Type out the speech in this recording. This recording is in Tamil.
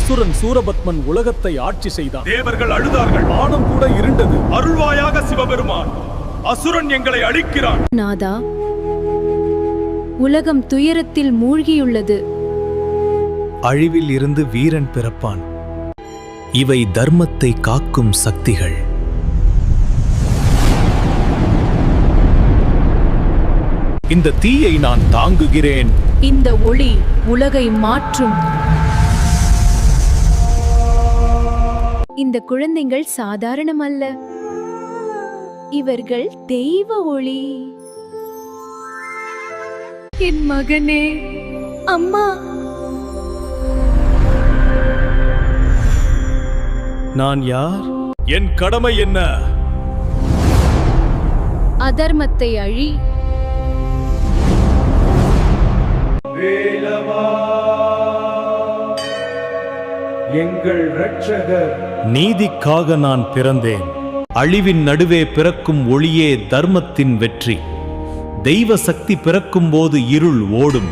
அசுரன் சூரபத்மன் உலகத்தை ஆட்சி செய்தான். தேவர்கள் அழுதார்கள், வானம் கூட இருண்டது. அருள்வாயாக சிவபெருமான், அசுரன் எங்களை அழிக்கிறான். நாதா, உலகம் துயரத்தில் மூழ்கியுள்ளது. அழிவில் இருந்து வீரன் பிறப்பான். இவை தர்மத்தை காக்கும் சக்திகள். இந்த தீயை நான் தாங்குகிறேன். இந்த ஒளி உலகை மாற்றும். இந்த குழந்தைகள் சாதாரணமல்ல, இவர்கள் தெய்வ ஒளி. என் மகனே, அம்மா. நான் யார்? என் கடமை என்ன? அதர்மத்தை அழி. எங்கள் இரட்சகர். நீதிக்காக நான் பிறந்தேன். அழிவின் நடுவே பிறக்கும் ஒளியே தர்மத்தின் வெற்றி. தெய்வ சக்தி பிறக்கும் போது இருள் ஓடும்.